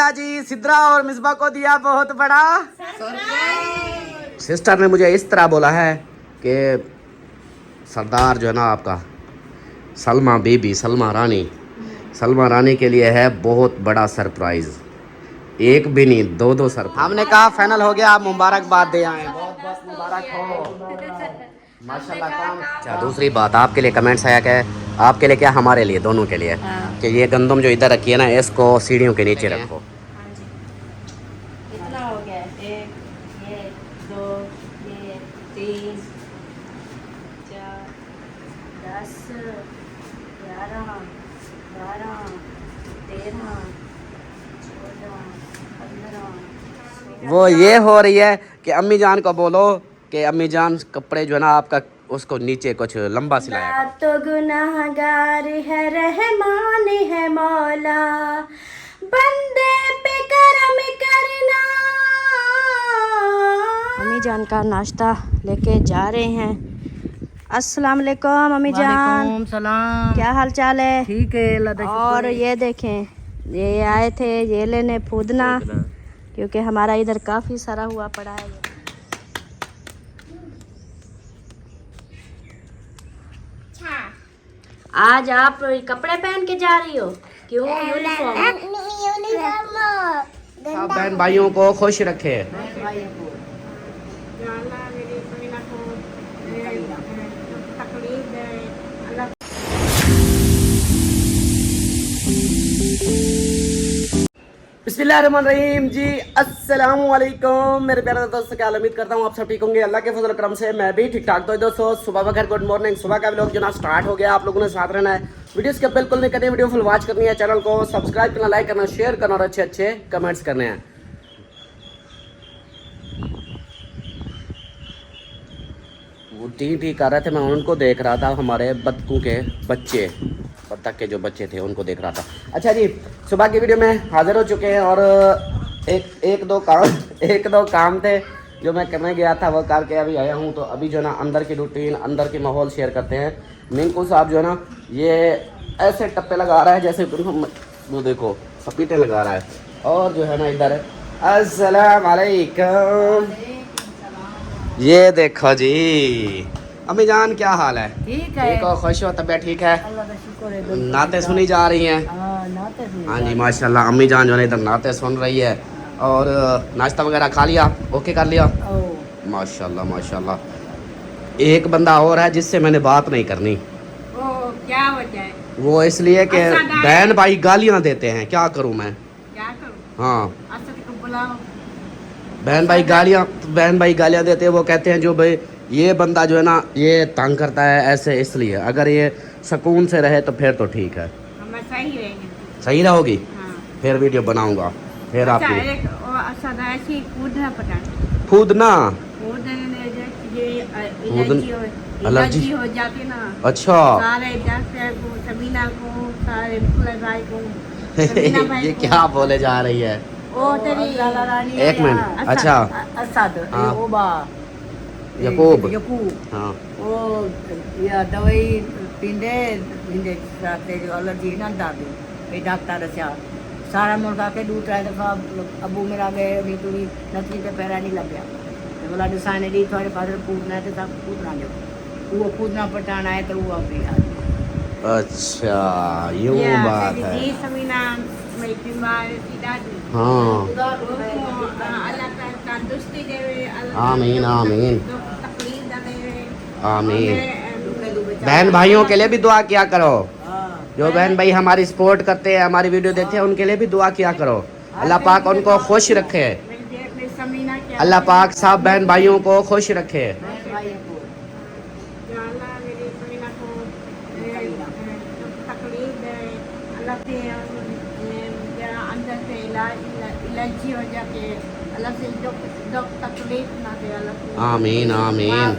अल्लाह जी सिद्रा और मिसबा को दिया बहुत बड़ा सिस्टर ने मुझे इस तरह बोला है कि सरदार जो है ना आपका सलमा बीबी सलमा रानी के लिए है बहुत बड़ा सरप्राइज। एक भी नहीं दो दो सरप्राइज। हमने कहा फाइनल हो गया, आप मुबारकबाद दे आए। बहुत बहुत मुबारक हो माशाल्लाह। काम अच्छा दूसरी बात आपके लिए कमेंट्स आया क्या आपके लिए क्या हमारे लिए दोनों के लिए कि ये गंदम जो इधर रखी है ना इसको सीढ़ियों के नीचे रखो। कितना हो गया? 1 ये 2 ये 3 4 10 11 12 13 14 15। वो ये हो रही है कि अम्मी जान को बोलो कि अम्मी जान कपड़े जो है ना आपका उसको नीचे कुछ लंबा सिलाया तो गुनाहगार है रहमान है मौला बंदे पे करम करना। अम्मी जान का नाश्ता लेके जा रहे हैं। अस्सलाम वालेकुम अम्मी जान। सलाम। क्या हाल चाल है? ठीक है अल्लाह का और ये देखें ये आए थे ये लेने फूदना क्योंकि हमारा इधर काफ़ी सारा हुआ पड़ा है। आज आप कपड़े पहन के जा रही हो? क्यों यूनिफॉर्म? सब बहन भाइयों को खुश रखे। बिस्मिल्लाहिर्रहमानिर्रहीम जी अस्सलाम वालेकुम मेरे प्यारे दोस्तों, क्या उम्मीद करता हूँ आप सब ठीक होंगे। अल्लाह के फजल करम से मैं भी ठीक ठाक। तो दोस्तों सुबह बखैर, गुड मॉर्निंग। सुबह का व्लॉग जो ना स्टार्ट हो गया, आप लोगों ने साथ रहना है, वीडियो स्किप बिल्कुल नहीं करनी, वीडियो फुल वॉच करनी है, चैनल को सब्सक्राइब करना, लाइक करना, शेयर करना और अच्छे अच्छे कमेंट्स करने हैं। वो टी कर रहे थे, मैं उनको देख रहा था, हमारे बतखों के बच्चे, बत्तख के जो बच्चे थे उनको देख रहा था। अच्छा जी, सुबह की वीडियो में हाजिर हो चुके हैं और एक दो काम थे जो मैं करने गया था, वो करके अभी आया हूँ। तो अभी जो है ना अंदर की रूटीन, अंदर की माहौल शेयर करते हैं। मिंकू साहब जो है ना ये ऐसे टप्पे लगा रहा है जैसे वो देखो पपीते लगा रहा है। और जो है ना इधर अस्सलाम वालेकुम, ये देखो जी अम्मी जान क्या हाल है? ठीक है। ठीक हो, खुश हो, तबीयत ठीक है? अल्लाह का शुक्र है। नाते सुनी जा रही हैं। नाते सुनी। हाँ जी माशाल्लाह, अम्मी जान जो है इधर नाते सुन रही है। और नाश्ता वगैरह खा लिया, ओके कर लिया? माशाल्लाह माशाल्लाह। एक बंदा और है जिससे मैंने बात नहीं करनी। क्या वजह है? वो इसलिए कि बहन भाई गालियाँ देते हैं, क्या करूँ मैं? क्या करूं? हाँ असद को बुलाओ। बहन भाई गालियाँ देते हैं। वो कहते हैं जो भाई ये बंदा जो है ना ये तंग करता है ऐसे, इसलिए अगर ये सुकून से रहे तो फिर तो ठीक है। हम सही रहेंगे। सही रहोगी? हाँ। फिर वीडियो बनाऊंगा फिर अच्छा, आपकी। एक असद ऐसी कूदना पड़ता। कूदना एलर्जी हो जाती ना। अच्छा सारे डॉक्टर को, सबीना को, सारे मुखला भाई को, सबीना भाई ये को। क्या बोले जा रही है? ओ तेरी एक मिनट। अच्छा असद हाँ। ओबा यकूब यकूब हाँ वो या दवाई पींदे पींदे साथे जो एलर्जी ना दादू ये डॉक्टर अच्छा सारा मुल्का के 2-3 दफा अबू मेरा गए नहीं तुरी नथी पे पैरा नहीं लग गया तो बोला डिसाने दी थोड़े फादर कूदना है तो सब कूदना जो वो कूदना पटाना है तो वो भी अच्छा ये बात है। जी सबीना मेरी बीमार थी दादी। हाँ अल्लाह का तंदुरुस्ती देवे। आमीन आमीन तकलीफ ना देवे। आमीन। बहन भाइयों के लिए भी दुआ किया करो, जो बहन भाई हमारी सपोर्ट करते हैं, हमारी वीडियो देखते हैं, उनके लिए भी दुआ किया करो। अल्लाह पाक उनको खुश रखे। अल्लाह पाक सब बहन भाइयों को खुश रखे। एलर्जी हो जाके अल्लाह से जो तकलीफ ना दे अल्लाह। आमीन आमीन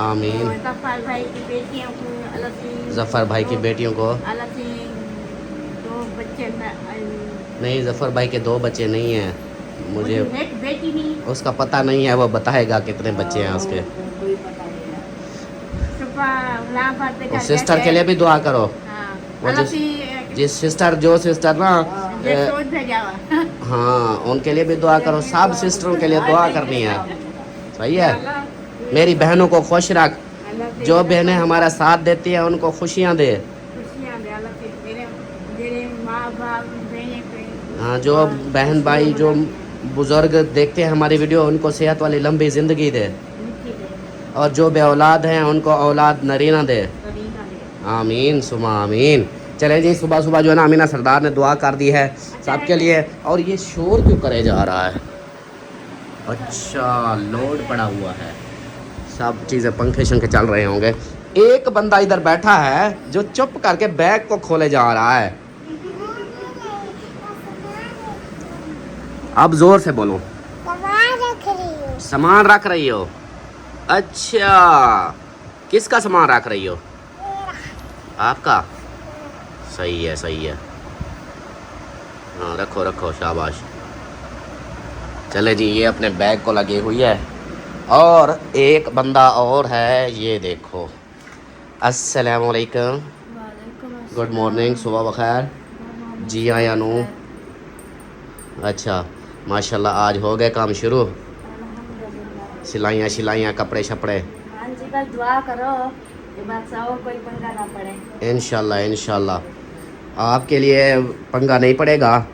आमीन। जफर भाई की बेटियों को अल्लाह से, जफर भाई की बेटियों को अल्लाह से 2 बच्चे नहीं, जफर भाई के 2 बच्चे नहीं हैं। मुझे बेटी नहीं उसका पता नहीं है, वो बताएगा कितने बच्चे हैं उसके। सिस्टर के लिए भी दुआ करो। वो जिस सिस्टर ना ये सोच भेजा हुआ। हाँ उनके लिए भी दुआ करो, सब सिस्टरों के लिए दुआ करनी है। सही है। मेरी बहनों को खुश रख, जो बहनें हमारा साथ देती हैं उनको खुशियाँ दे। खुशियाँ दे अल्लाह से, मेरे माँ बाप बहने पे। हाँ जो बहन भाई जो बुज़ुर्ग देखते हैं हमारी वीडियो उनको सेहत वाली लंबी ज़िंदगी दे, और जो बे औलाद हैं उनको औलाद नरीना दे। आमीन सुमा आमीन। चले जी, सुबह सुबह जो है ना अमीना सरदार ने दुआ कर दी है सबके लिए। और ये शोर क्यों करे जा रहा है? अच्छा लोड पड़ा हुआ है, सब चीज़ें पंखे शंखे चल रहे होंगे। एक बंदा इधर बैठा है जो चुप करके बैग को खोले जा रहा है। अब जोर से बोलो। सामान रख रही हो? अच्छा किसका सामान रख रही हो? आपका? सही है सही है, हाँ रखो रखो शाबाश। चले जी, ये अपने बैग को लगी हुई है। और एक बंदा और है, ये देखो। अस्सलाम वालेकुम, गुड मॉर्निंग, सुबह बखैर जी। आया नू, अच्छा माशाल्लाह आज हो गए काम शुरू, सिलाइयाँ शिलाइयाँ कपड़े शपड़े। हाँ जी, बस दुआ करो कि बस और कोई पंगा ना पड़े। इंशाल्लाह इंशाल्लाह आपके लिए पंगा नहीं पड़ेगा,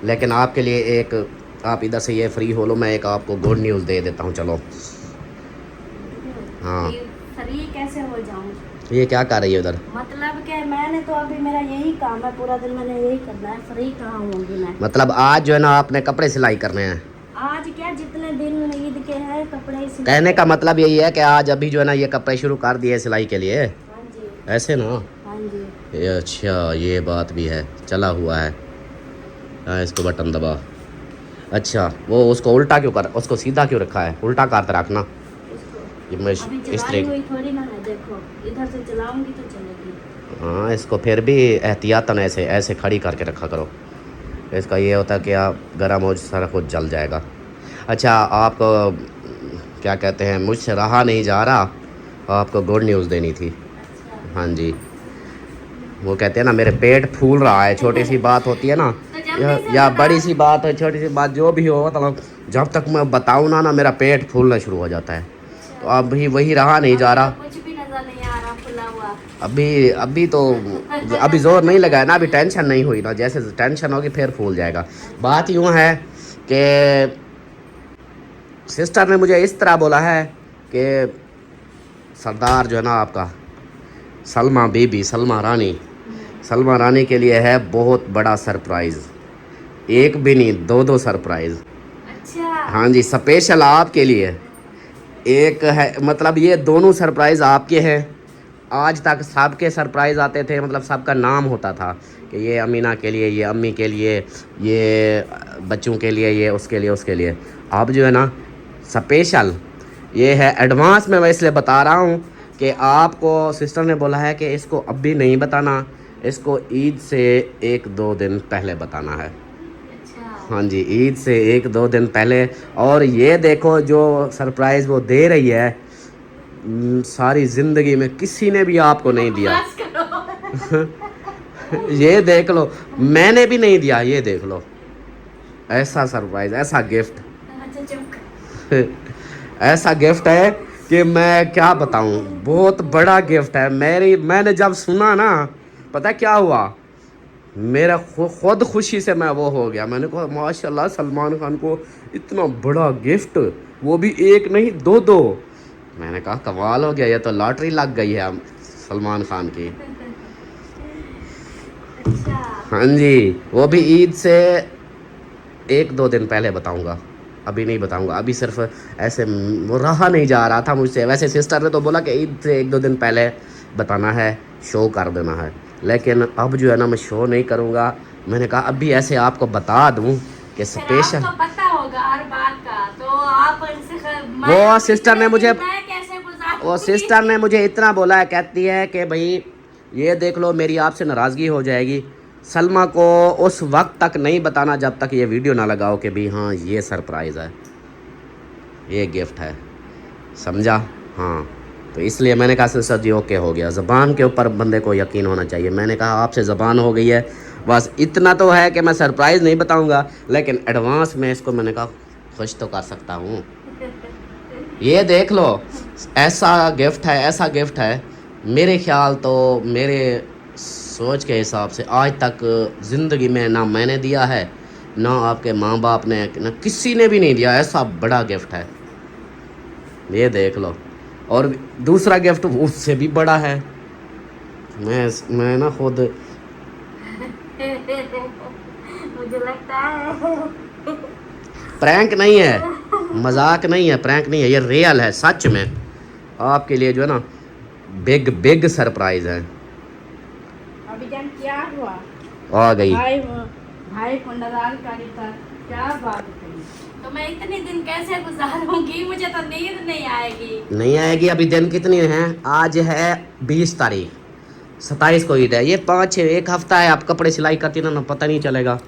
लेकिन आपके लिए एक, आप इधर से ये फ्री हो लो, मैं एक आपको गुड न्यूज़ दे देता हूँ। चलो हाँ, फ्री कैसे हो जाऊँ? ये क्या कर रही है उधर? मतलब कि मैंने तो अभी मेरा यही काम है, पूरा दिन मैंने यही करना है, फ्री कहाँ होंगी मैं? मतलब आज जो है ना आपने कपड़े सिलाई करने हैं? आज क्या, जितने दिन ईद के हैं कपड़े सिलाई। कहने का मतलब यही है कि आज अभी जो है ना ये कपड़े शुरू कर दिए सिलाई के लिए। हाँ जी, ऐसे ना? हाँ जी। ये अच्छा ये बात भी है, चला हुआ है। हाँ इसको बटन दबा। अच्छा वो उसको उल्टा क्यों कर, उसको सीधा क्यों रखा है? उल्टा करते रखना। ये मैं अभी इस चलाई तरह, हुई थोड़ी ना है, देखो इधर से चलाऊंगी तो चलेगी। हाँ इसको फिर भी एहतियातन ऐसे ऐसे खड़ी करके रखा करो। इसका ये होता है कि आप गर्म हो सारा कुछ जल जाएगा। अच्छा आपको क्या कहते हैं, मुझसे रहा नहीं जा रहा, आपको गुड न्यूज़ देनी थी। हाँ जी, वो कहते हैं ना मेरे पेट फूल रहा है, छोटी सी बात होती है ना, या बड़ी सी बात हो, छोटी सी बात जो भी हो, तो जब तक मैं बताऊँ ना मेरा पेट फूलना शुरू हो जाता है। तो अभी वही रहा नहीं जा रहा। कुछ भी नजर नहीं आ रहा फुला हुआ। अभी तो अभी जोर नहीं लगा है ना, अभी टेंशन नहीं हुई ना, जैसे टेंशन होगी फिर फूल जाएगा। बात यूँ है कि सिस्टर ने मुझे इस तरह बोला है कि सरदार जो है ना आपका, सलमा बीबी, सलमा रानी के लिए है बहुत बड़ा सरप्राइज़। एक भी नहीं, दो सरप्राइज़। अच्छा हाँ जी, स्पेशल आपके लिए एक है, मतलब ये दोनों सरप्राइज़ आपके हैं। आज तक सबके सरप्राइज़ आते थे, मतलब सबका नाम होता था कि ये अमीना के लिए, ये अम्मी के लिए, ये बच्चों के लिए, ये उसके लिए। अब जो है ना स्पेशल ये है, एडवांस में मैं इसलिए बता रहा हूँ कि आपको सिस्टर ने बोला है कि इसको अभी नहीं बताना, इसको ईद से 1-2 दिन पहले बताना है। अच्छा, हाँ जी, ईद से 1-2 दिन पहले। और ये देखो जो सरप्राइज़ वो दे रही है, सारी ज़िंदगी में किसी ने भी आपको नहीं दिया। बस करो। ये देख लो, मैंने भी नहीं दिया, ये देख लो, ऐसा सरप्राइज़, ऐसा गिफ्ट अच्छा चुप कर। ऐसा गिफ्ट है कि मैं क्या बताऊं, बहुत बड़ा गिफ्ट है। मैंने जब सुना ना, पता क्या हुआ, मेरा खुद खुशी से मैं वो हो गया। मैंने कहा माशाल्लाह सलमान खान को इतना बड़ा गिफ्ट, वो भी एक नहीं 2-2। मैंने कहा कमाल हो गया, ये तो लॉटरी लग गई है सलमान खान की। अच्छा, हाँ जी, वो भी ईद से 1-2 दिन पहले बताऊंगा, अभी नहीं बताऊंगा। अभी सिर्फ ऐसे वो रहा नहीं जा रहा था मुझसे। वैसे सिस्टर ने तो बोला कि ईद से 1-2 दिन पहले बताना है, शो कर देना है, लेकिन अब जो है ना मैं शो नहीं करूँगा। मैंने कहा अभी ऐसे आपको बता दूँ कि स्पेशल, आपको पता होगा हर बात का, तो आप इनसे वो सिस्टर ने मुझे, मैं कैसे गुजार वो सिस्टर ने मुझे इतना बोला है, कहती है कि भाई ये देख लो मेरी आपसे नाराज़गी हो जाएगी, सलमा को उस वक्त तक नहीं बताना जब तक ये वीडियो ना लगाओ कि भाई हाँ ये सरप्राइज़ है, ये गिफ्ट है, समझा? हाँ तो इसलिए मैंने कहा सिस्टर जी ओके हो गया। ज़बान के ऊपर बंदे को यकीन होना चाहिए। मैंने कहा आपसे ज़बान हो गई है, बस इतना तो है कि मैं सरप्राइज़ नहीं बताऊंगा, लेकिन एडवांस में इसको मैंने कहा खुश तो कर सकता हूँ। ये देख लो, ऐसा गिफ्ट है, ऐसा गिफ्ट है। मेरे ख्याल तो, मेरे सोच के हिसाब से आज तक ज़िंदगी में ना मैंने दिया है, ना आपके माँ बाप ने, ना किसी ने भी नहीं दिया। ऐसा बड़ा गिफ्ट है, ये देख लो। और दूसरा गिफ्ट उससे भी बड़ा है। मैं ना खुद मुझे लगता है प्रैंक नहीं है, मजाक नहीं है, प्रैंक नहीं है, ये रियल है, सच में आपके लिए जो है ना बिग बिग सरप्राइज है। अभी जान क्या हुआ, आ गई भाई पुंडराल का था, क्या बात करी। तो मैं इतने दिन कैसे गुजारूंगी, मुझे तो नींद नहीं आएगी। नहीं आएगी। अभी दिन कितनी है? आज है 20 तारीख, 27 को ईद है। ये 5-6 एक हफ्ता है, आप कपड़े सिलाई करती ना पता नहीं चलेगा।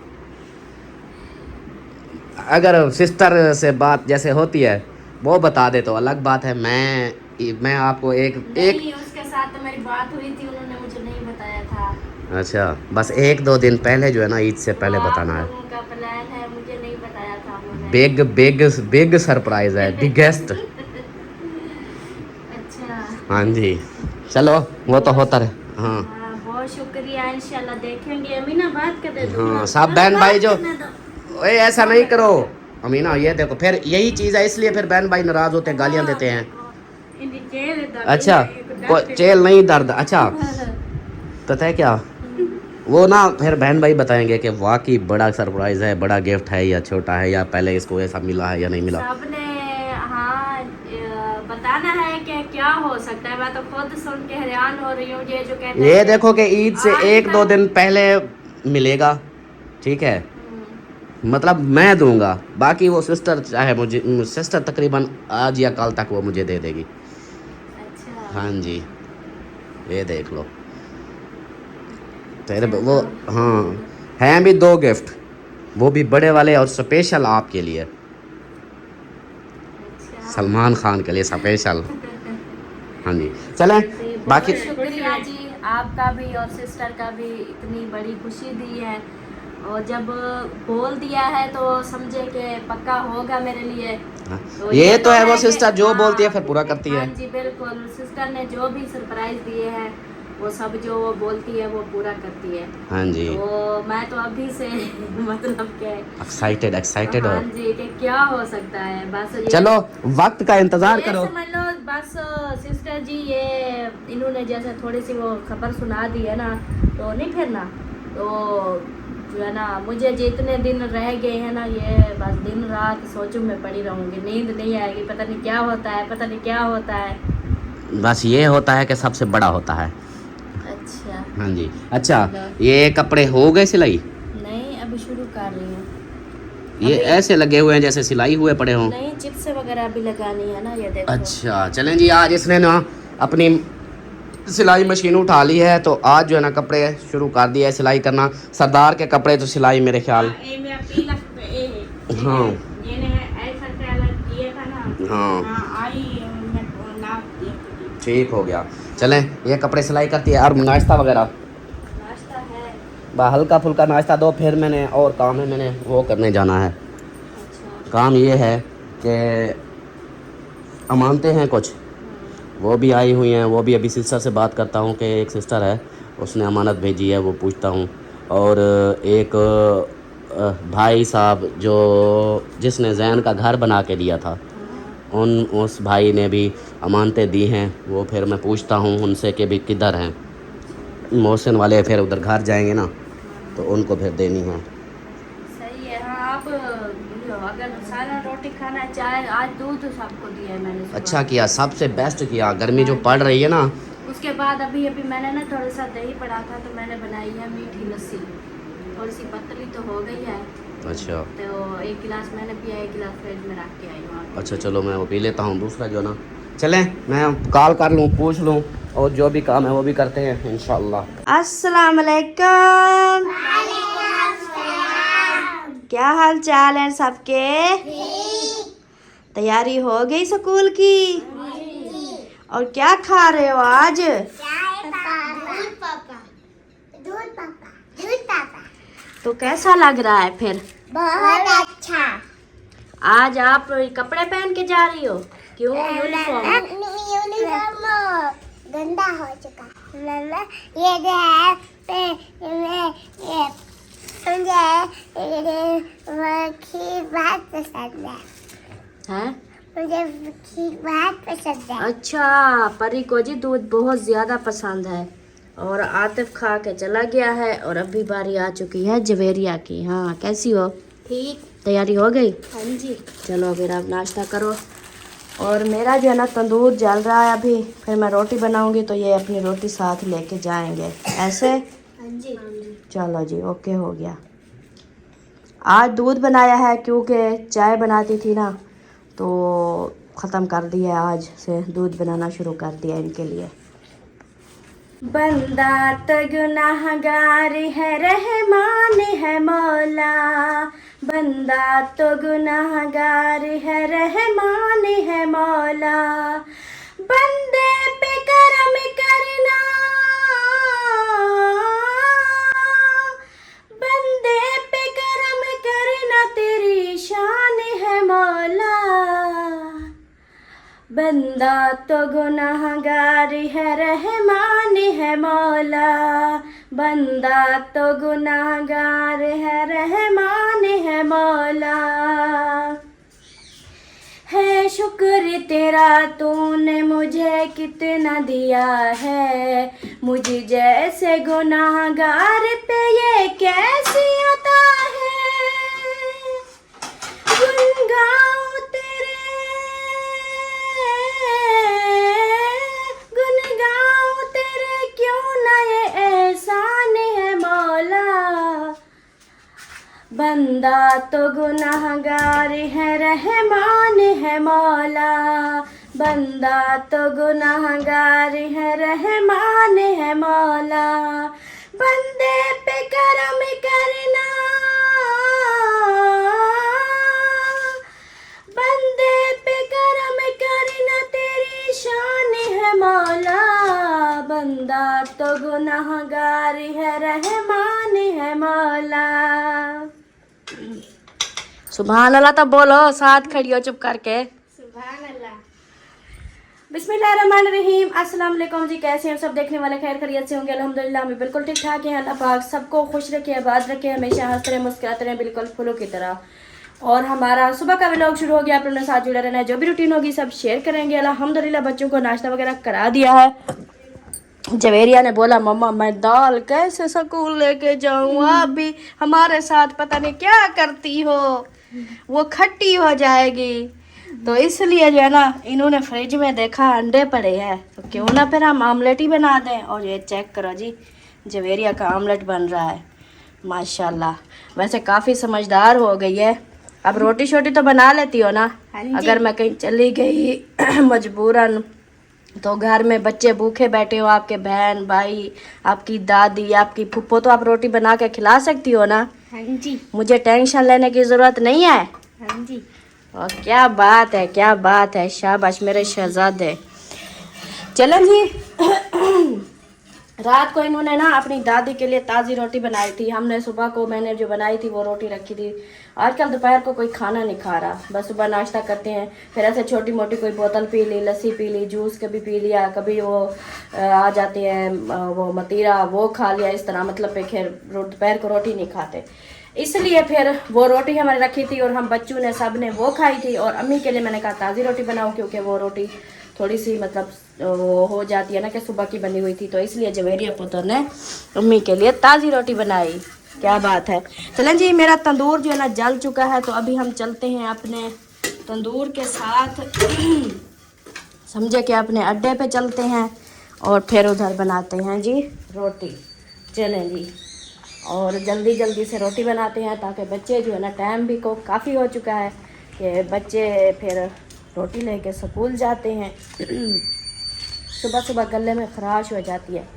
अगर सिस्टर से बात जैसे होती है वो बता दे तो अलग बात है। मैं आपको एक उसके साथ तो मेरी बात हुई थी, उन्होंने मुझे नहीं बताया था। अच्छा, बस 1-2 दिन पहले जो है ना, ईद से पहले बताना है। उनका प्लान है, मुझे नहीं बताया था उन्होंने। बिग बिग बिग सरप्राइज है, बिगेस्ट। अच्छा हाँ जी, चलो वो तो होता रहे। हाँ बहुत शुक्रिया, इंशाल्लाह देखेंगे। अमीना बात कर दे दो। हाँ, सब बहन भाई जो, ओए ऐसा नहीं करो अमीना। ये देखो, फिर यही चीज़ है, इसलिए फिर बहन भाई नाराज होते हैं, गालियाँ देते हैं। अच्छा, चेल नहीं दर्द। अच्छा पता है क्या, वो ना फिर बहन भाई बताएंगे कि वाकई बड़ा सरप्राइज है, बड़ा गिफ्ट है, या छोटा है, या पहले इसको ऐसा मिला है या नहीं मिला। सबने हाँ बताना है कि क्या हो सकता है। मैं तो खुद सुन के हैरान हो रही हूँ। ये जो कहते ये हैं देखो कि ईद से 1-2 दिन पहले मिलेगा, ठीक है, मतलब मैं दूंगा। बाकी वो सिस्टर चाहे मुझे, सिस्टर तकरीबन आज या कल तक वो मुझे दे देगी। अच्छा हाँ जी, ये देख लो तेरे वो। हाँ, हैं भी 2 गिफ्ट, वो भी बड़े वाले और स्पेशल आपके लिए, सलमान खान के लिए स्पेशल। हाँ जी, चलें बाकी। शुक्रिया जी आपका भी और सिस्टर का भी, इतनी बड़ी खुशी दी है। और जब बोल दिया है तो समझे कि पक्का होगा मेरे लिए। तो ये तो है, वो कि- सिस्टर जो हाँ, बोलती है फिर पूरा करती है। हाँ जी बिल्कुल, सिस्टर ने जो भी सरप्राइज दिए हैं वो सब जो वो बोलती है वो पूरा करती है। हाँ जी, तो मैं तो अभी से मतलब के एक्साइटेड हाँ हो। जी कि क्या हो सकता है। बस ये चलो वक्त का इंतजार ये करो। समझ लो बस सिस्टर जी, ये इन्होंने जैसे थोड़ी सी वो खबर सुना दी है ना, तो नहीं फिर ना, तो जो है ना मुझे जितने दिन रह गए हैं ना, ये बस दिन रात सोचूं में पड़ी रहूंगी, नींद नहीं आएगी। पता नहीं क्या होता है, पता नहीं क्या होता है। बस ये होता है कि सबसे बड़ा होता है। अच्छा हाँ जी। अच्छा, ये कपड़े हो गए सिलाई? नहीं, अभी शुरू कर रही हूँ। ये ऐसे लगे हुए हैं जैसे सिलाई हुए पड़े हों। नहीं, चिप्स वगैरह भी लगानी है ना, ये देखो। अच्छा चलें जी, आज इसने ना अपनी सिलाई मशीन उठा ली है, तो आज जो है ना कपड़े शुरू कर दिया है सिलाई करना। सरदार के कपड़े तो सिलाई मेरे ख्याल, हाँ हाँ ठीक हो गया। चलें, ये कपड़े सिलाई करती है और नाश्ता वगैरह, नाश्ता है। हल्का फुल्का नाश्ता दो, फिर मैंने और काम है, मैंने वो करने जाना है। अच्छा काम ये है कि अमानते हैं कुछ, वो भी आई हुई हैं। वो भी अभी सिस्टर से बात करता हूँ कि एक सिस्टर है उसने अमानत भेजी है, वो पूछता हूँ। और एक भाई साहब जो जिसने जैन का घर बना के दिया था, उस भाई ने भी अमानतें दी हैं। वो फिर मैं पूछता हूँ उनसे कि भी किधर हैं मोहसिन वाले, फिर उधर घर जाएंगे ना तो उनको फिर देनी है। सही है। हाँ आप अगर सारा रोटी खाना है, चाय, आज दूध सबको दिया है मैंने सुबह। अच्छा किया, सबसे बेस्ट किया। गर्मी जो पड़ रही है ना, उसके बाद अभी मैंने ना थोड़ा सा दही पड़ा था तो मैंने बनाई है मीठी लस्सी। थोड़ी सी पतली तो हो गई है। अच्छा तो 1 गिलास मैंने पिया, 1 गिलास फ्रिज में रख के आई हूँ। अच्छा, चलो मैं वो पी लेता हूँ दूसरा जो ना। चलें, मैं कॉल कर लूँ, पूछ लूँ, और जो भी काम है वो भी करते हैं इंशाल्लाह। अस्सलाम वालेकुम। क्या हाल चाल है सबके? तैयारी हो गई स्कूल की? और क्या खा रहे हो आज? तो कैसा लग रहा है फिर? बहुत अच्छा। आज आप कपड़े पहन के जा रही हो? क्यों? यूनिफॉर्म? यूनिफॉर्म गंदा हो चुका। मम्मा ये जो है ये मुझे खीर बहुत पसंद है। हैं? मुझे खीर बहुत पसंद है। अच्छा, परी को जी दूध बहुत ज्यादा पसंद है और आतिफ खा के चला गया है और अभी बारी आ चुकी है जवेरिया की। हाँ, कैसी हो? ठीक। तैयारी हो गई? हाँ जी। चलो फिर आप नाश्ता करो। और मेरा जो है ना तंदूर जल रहा है अभी, फिर मैं रोटी बनाऊंगी तो ये अपनी रोटी साथ लेके जाएंगे। ऐसे? हाँ जी। चलो जी, ओके हो गया। आज दूध बनाया है क्योंकि चाय बनाती थी ना, तो ख़त्म कर दिया, आज से दूध बनाना शुरू कर दिया इनके लिए। बंदा तो गुनाहगार है, रहमान है मौला। बंदा तो गुनाहगार है, रहमान है मौला। बंदे पे करम करना, बंदे पे करम करना तेरी शान है मौला। बंदा तो गुनाहगार है, रहमान है मौला। बंदा तो गुनाहगार है, रहमान है मौला। है शुक्र तेरा तूने मुझे कितना दिया है, मुझे जैसे गुनाहगार पे ये कैसी अता है। गुन गाऊं तेरे, गुन गाऊं तेरे क्यों ना ये एहसान है मौला। बंदा तो गुनाहगार है, रहमान है मौला। बंदा तो गुनाहगार है, रहमान है मौला। बंदे पे करम करना, बंदे पे करम करना तेरी शान है मौला। बंदा तो गुनाहगार है, रहमान है मौला। सुभान अल्लाह तो बोलो, साथ खड़ी हो चुप करके। सुभान अल्लाह। बिस्मिल्लाहिर्रहमानिर्रहीम। अस्सलाम वालेकुम जी, कैसे हैं सब देखने वाले? खैर खैरियत से होंगे? अल्हम्दुलिल्लाह हम बिल्कुल ठीक ठाक हैं। अल्लाह पाक सबको खुश रखे, आबाद रखे, हमेशा हंसते रहे, मुस्कुराते रहे, बिल्कुल फूलों की तरह। और हमारा सुबह का व्लॉग शुरू हो गया, आप लोगों ने साथ जुड़े रहना है। जो भी रूटीन होगी सब शेयर करेंगे। अल्हम्दुलिल्लाह बच्चों को नाश्ता वगैरह करा दिया है। जवेरिया ने बोला मम्मा मैं दाल कैसे स्कूल लेके जाऊँ, आप भी हमारे साथ पता नहीं क्या करती हो, वो खट्टी हो जाएगी। तो इसलिए जो है ना इन्होंने फ्रिज में देखा अंडे पड़े हैं, तो क्यों ना फिर हम आमलेट ही बना दें। और ये चेक करो जी, जवेरिया का आमलेट बन रहा है माशाल्लाह। वैसे काफ़ी समझदार हो गई है, अब रोटी शोटी तो बना लेती हो ना? अगर मैं कहीं चली गई मजबूरन तो घर में बच्चे भूखे बैठे हो, आपके बहन भाई, आपकी दादी, आपकी फुप्पो, तो आप रोटी बना के खिला सकती हो ना? हाँ जी। मुझे टेंशन लेने की ज़रूरत नहीं है। हाँ जी। और क्या बात है, क्या बात है, शाबाश मेरे शहजादे। चलें जी। रात को इन्होंने ना अपनी दादी के लिए ताज़ी रोटी बनाई थी, हमने सुबह को मैंने जो बनाई थी वो रोटी रखी थी। आजकल दोपहर को कोई खाना नहीं खा रहा, बस सुबह नाश्ता करते हैं, फिर ऐसे छोटी मोटी कोई बोतल पी ली, लस्सी पी ली, जूस कभी पी लिया, कभी वो आ जाते हैं वो मतीरा वो खा लिया, इस तरह मतलब पे खैर दोपहर को रोटी नहीं खाते। इसलिए फिर वो रोटी हमारे रखी थी और हम बच्चों ने सब ने वो खाई थी। और अम्मी के लिए मैंने कहा ताज़ी रोटी बनाओ, क्योंकि वो रोटी थोड़ी सी मतलब वो हो जाती है ना कि सुबह की बनी हुई थी, तो इसलिए जवेरिया पुत्र ने अम्मी के लिए ताज़ी रोटी बनाई। क्या बात है। चलें जी, मेरा तंदूर जो है ना जल चुका है, तो अभी हम चलते हैं अपने तंदूर के साथ समझे कि अपने अड्डे पे चलते हैं और फिर उधर बनाते हैं जी रोटी। चलें जी, और जल्दी जल्दी से रोटी बनाते हैं ताकि बच्चे जो है ना, टाइम भी को काफ़ी हो चुका है कि बच्चे फिर रोटी लेके स्कूल जाते हैं। सुबह सुबह गले में खराश हो जाती है।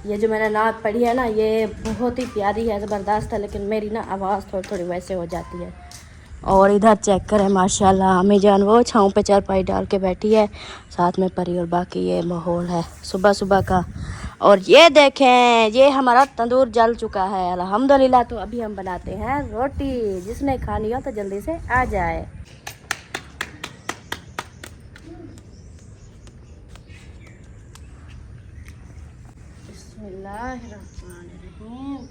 ये जो मैंने नात पढ़ी है ना, ये बहुत ही प्यारी है, ज़बरदस्त है, लेकिन मेरी ना आवाज़ थोड़ी थोड़ी वैसे हो जाती है। और इधर चेक करें माशाल्लाह, अम्मी जान वो छाँव पे चारपाई डाल के बैठी है, साथ में परी, और बाकी ये माहौल है सुबह सुबह का। और ये देखें, ये हमारा तंदूर जल चुका है अल्हम्दुलिल्लाह। तो अभी हम बनाते हैं रोटी, जिसने खानी हो तो जल्दी से आ जाए। बिस्मिल्लाहिर्रहमानिर्रहीम।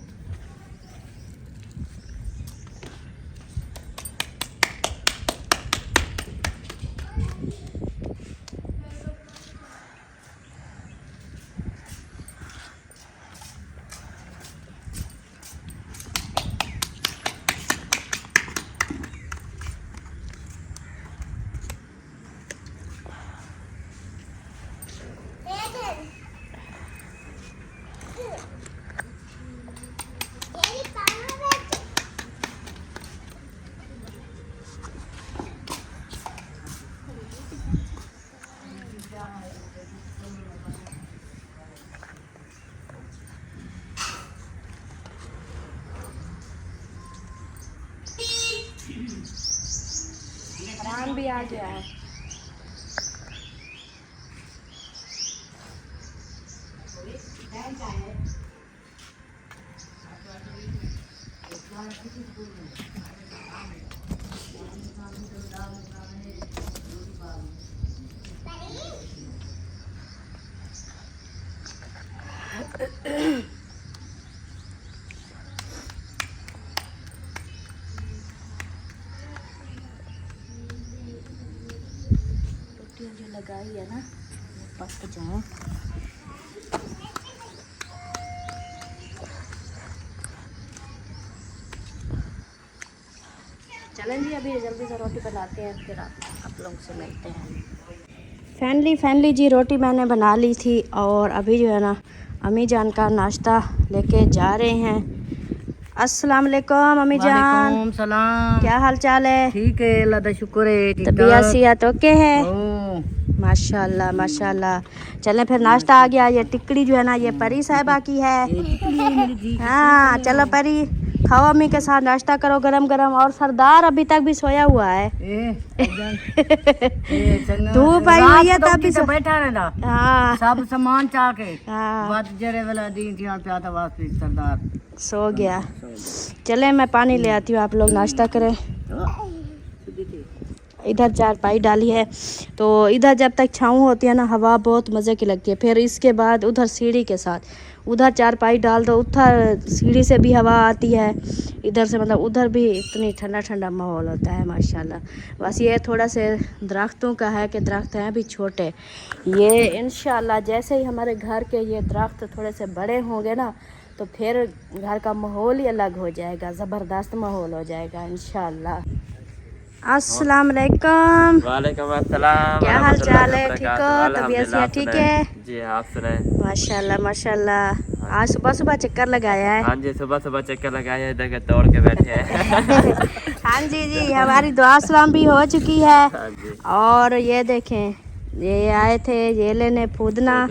राम भी आ गया है। जो लगाई है ना पक जाए। चलें जी, अभी जल्दी से रोटी बनाते हैं, फिर आप लोगों से मिलते हैं। फैनली जी रोटी मैंने बना ली थी और अभी जो है ना अम्मी जान का नाश्ता लेके जा रहे हैं। अस्सलाम वालेकुम अम्मी जान, वालेकुम सलाम। क्या हाल चाल है? ठीक है, अल्लाह का शुक्र है। ठीक तबीयत ठाक। सियात ओके है? ओ, माशाल्लाह माशाल्लाह। चलें फिर, नाश्ता आ गया। ये टिकड़ी जो है ना ये परी साहिबा की है। ये टिकड़ी है मेरी जी। हाँ चलो परी, खाओ अम्मी के साथ नाश्ता करो गरम गरम। और सरदार अभी तक भी सोया हुआ है। धूप आई हुई है तब भी बैठा रहना। हाँ सब सामान चाके हाँ बात जरे वाला दी थी प्या था वास्ते सरदार सो गया। चले मैं पानी ले आती हूँ, आप लोग नाश्ता करें। इधर चारपाई डाली है, तो इधर जब तक छाँव होती है ना हवा बहुत मज़े की लगती है। फिर इसके बाद उधर सीढ़ी के साथ उधर चारपाई डाल दो, उधर सीढ़ी से भी हवा आती है, इधर से मतलब उधर भी इतनी ठंडा ठंडा माहौल होता है माशाल्लाह। बस ये थोड़ा से दरख्तों का है कि दरख्त हैं अभी छोटे। ये इंशाल्लाह जैसे ही हमारे घर के ये दरख्त थोड़े से बड़े होंगे ना तो फिर घर का माहौल ही अलग हो जाएगा, ज़बरदस्त माहौल हो जाएगा इंशाल्लाह। अस्सलाम वालेकुम। वालेकुम अस्सलाम। क्या हाल चाल है? ठीक हो? तबीयत से ठीक है? जी आप सुनाए? माशाल्लाह माशाल्लाह। आज सुबह सुबह चक्कर लगाया है। हाँ जी, सुबह सुबह चक्कर लगाए, इधर के तोड़ के बैठे हैं। हाँ जी जी, हमारी दुआ सलाम भी हो चुकी है। हाँ जी। और ये देखें, ये आए थे ये लेने फूदना,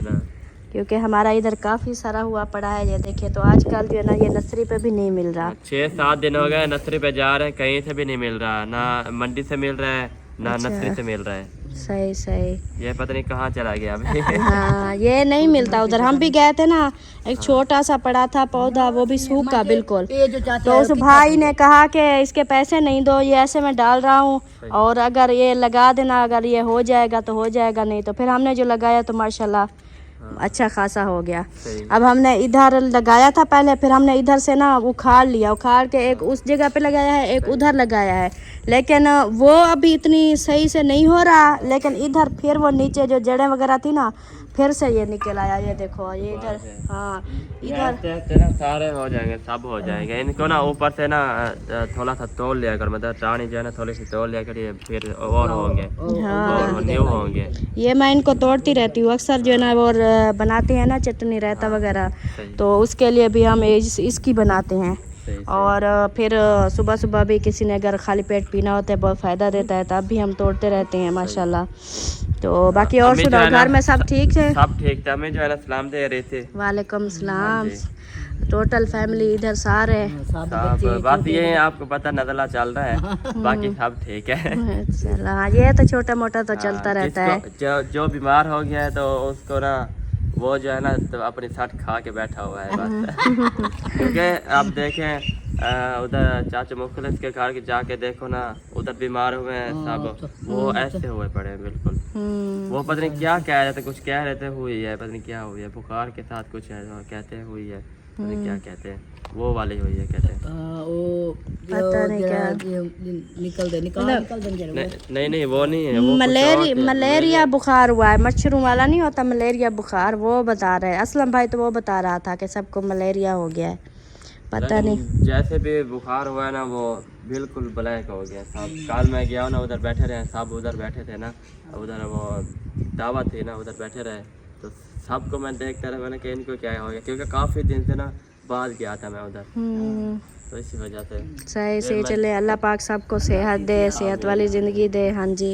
क्योंकि हमारा इधर काफ़ी सारा हुआ पड़ा है। ये देखें, तो आजकल जो है ना ये नर्सरी पे भी नहीं मिल रहा। 6-7 दिन हो गए नर्सरी पे जा रहे हैं, कहीं से भी नहीं मिल रहा, ना मंडी से मिल रहा है ना अच्छा। नर्सरी से मिल रहा है। सही सही। ये पता नहीं कहाँ चला गया अभी। हाँ ये नहीं मिलता उधर। हम भी गए थे ना, एक छोटा सा पड़ा था पौधा, वो भी सूखा बिल्कुल। तो उस भाई ने कहा कि इसके पैसे नहीं दो, ये ऐसे में डाल रहा हूँ और अगर ये लगा देना, अगर ये हो जाएगा तो हो जाएगा, नहीं तो फिर हमने जो लगाया तो माशाल्लाह अच्छा खासा हो गया। अब हमने इधर लगाया था पहले, फिर हमने इधर से ना उखाड़ लिया, उखाड़ के एक उस जगह पे लगाया है, एक उधर लगाया है, लेकिन वो अभी इतनी सही से नहीं हो रहा। लेकिन इधर फिर वो नीचे जो जड़ें वगैरह थी ना फिर से ये निकल आया। ये देखो ये इधर, हाँ इधर सारे हो जाएंगे, सब हो जाएंगे। इनको ना ऊपर से ना थोड़ा सा तोड़ लिया कर, मतलब टाणी जो है ना थोड़ी सी तोड़ लिया कर, ये फिर और होंगे और न्यू होंगे। ये मैं इनको तोड़ती रहती हूँ अक्सर जो है ना, और बनाते हैं ना चटनी रायता वगैरह, तो उसके लिए भी हम इसकी बनाते हैं। और फिर सुबह सुबह भी किसी ने अगर खाली पेट पीना होता है, बहुत फ़ायदा देता है, तब भी हम तोड़ते रहते हैं माशाल्लाह। तो बाकी और सुनाओ, घर में सब ठीक है? सब ठीक था। हमें जो है ना सलाम दे रहे थे। वालेकुम सलाम। टोटल फैमिली इधर सारे सब बात ये है, आपको पता नज़ला चल रहा है, बाकी सब ठीक है। चलो हाँ, ये तो छोटा मोटा तो चलता रहता है। जो बीमार हो गया है तो उसको ना वो जो है ना तो अपनी शर्ट खा के बैठा हुआ है बस। क्योंकि आप देखें उधर चाचा मुखलिस के घर के जाके देखो ना, उधर बीमार हुए हैं सब, वो ऐसे हुए पड़े हैं बिल्कुल। वो पता नहीं क्या कह रहे थे, कुछ कह रहे थे हुई है, पता नहीं क्या हुई है, बुखार के साथ कुछ है कहते हैं हुई है, पता नहीं क्या कहते हैं, वो वाली हुई है कहते हैं। वो पता नहीं क्या निकल दे नहीं वो नहीं है, वो मलेरिया बुखार हुआ है, मच्छरों वाला नहीं होता मलेरिया बुखार, वो बता रहे हैं असलम भाई, तो वो बता रहा था कि सबको मलेरिया हो गया है, पता नहीं। जैसे भी बुखार हुआ है ना वो बिल्कुल ब्लैक हो गया सब। कल मैं गया ना, उधर बैठे रहे सब, उधर बैठे थे ना, उधर वो दावत थी ना, उधर बैठे रहे तो सबको मैं देखता रहा, मैंने कहा इनको क्या हो गया, क्योंकि काफ़ी दिन से ना बाद गया था मैं उधर, तो इसी वजह से। सही सही चले, अल्लाह पाक सबको सेहत दे, सेहत वाली ज़िंदगी दे। हाँ जी।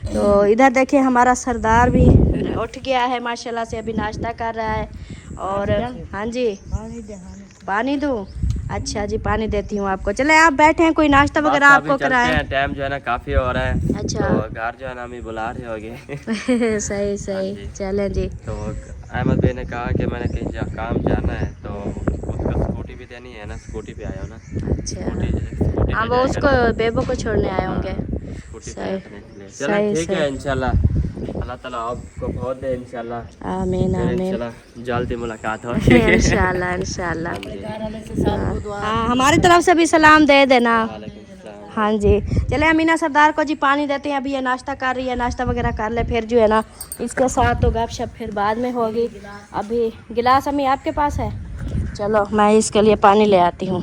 तो इधर देखिए हमारा सरदार भी उठ गया है माशाल्लाह से, अभी नाश्ता कर रहा है। और हाँ जी, पानी दूँ? अच्छा जी, पानी देती हूँ आपको। चले आप बैठे हैं, कोई नाश्ता वगैरह आपको कराए? टाइम जो है ना काफ़ी हो रहा है। अच्छा। तो घर जो है ना अभी बुला रहे होगे। सही सही, चलें जी। तो अहमद भाई ने कहा कि मैंने कहीं काम जाना है, तो उसको स्कूटी भी देनी है ना, स्कूटी पे आया हो ना। अच्छा हाँ, वो उसको बेबो को छोड़ने आए होंगे। सही ठीक है, इंशाल्लाह अल्लाह ताला आपको बहुत दे इंशाल्लाह। आमीन आमीन, इंशाल्लाह जल्दी मुलाकात होगी। इंशाल्लाह इंशाल्लाह। हाँ, हमारी तरफ से भी सलाम दे देना। हाँ जी। चले अमीना सरदार को जी पानी देते हैं, अभी ये नाश्ता कर रही है, नाश्ता वगैरह कर ले, फिर जो है ना इसके साथ तो गपशप फिर बाद में होगी। अभी गिलास अम्मी आपके पास है? चलो मैं इसके लिए पानी ले आती हूँ।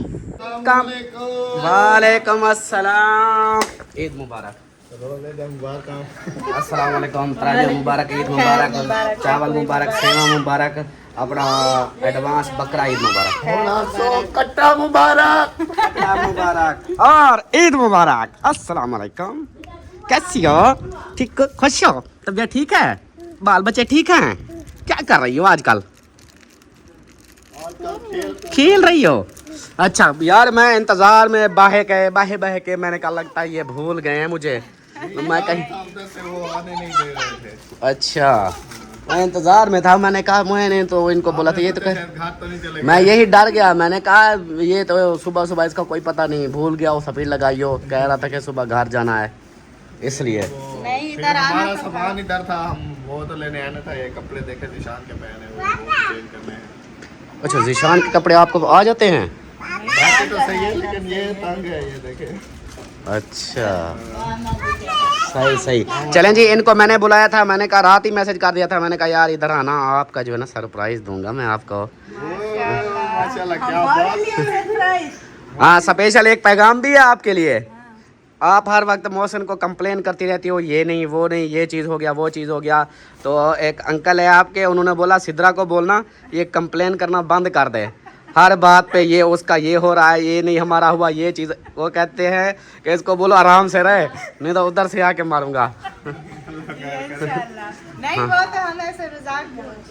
वालेकुम अस्सलाम, ईद मुबारक। अस्सलाम वालेकुम, तराज़ी मुबारक, ईद मुबारक, चावल मुबारक, सेवा मुबारक, अपना एडवांस बकरा ईद मुबारक, कट्टा मुबारक, कट्टा मुबारक और ईद मुबारक। अस्सलाम वालेकुम, कैसी हो? ठीक, खुश हो? तबीयत ठीक है? बाल बच्चे ठीक हैं? क्या कर रही हो आजकल? खेल रही हो? अच्छा यार, मैं इंतजार में बाहे के मैंने कहा लगता है ये भूल गए हैं मुझे, तो मैं कहीं वो आने नहीं दे रहे थे। अच्छा, मैं इंतजार में था, मैंने कहा मैंने तो इनको बोला था ये तो कह, मैं यही डर गया, मैंने कहा ये तो सुबह सुबह इसका कोई पता नहीं, भूल गया वो सफेद लगाइयो, कह रहा था कि सुबह घर जाना है, इसलिए नहीं इधर हमारा सामान इधर था, हम वो तो लेने आना था, ये कपड़े देखे जिशान के पहने हुए वो चेंज करने हैं। अच्छा, जिशान के कपड़े आपको आ जाते हैं? बाकी तो सही है, लेकिन ये तंग है, ये देखे। अच्छा, सही सही। चलें जी, इनको मैंने बुलाया था, मैंने कहा रात ही मैसेज कर दिया था, मैंने कहा यार इधर आना, आपका जो है ना सरप्राइज दूंगा मैं आपको। माशाल्लाह, क्या बात। हाँ, स्पेशल एक पैगाम भी है आपके लिए। आप हर वक्त मौसम को कंप्लेन करती रहती हो, ये नहीं वो नहीं, ये चीज़ हो गया वो चीज़ हो गया, तो एक अंकल है आपके, उन्होंने बोला सिद्रा को बोलना ये कंप्लेन करना बंद कर दे, हर बात पे ये उसका ये हो रहा है, ये नहीं हमारा हुआ, ये चीज़। वो कहते हैं कि इसको बोलो आराम से रहे, नहीं तो उधर से आके मारूंगा। नहीं वो तो हम ऐसे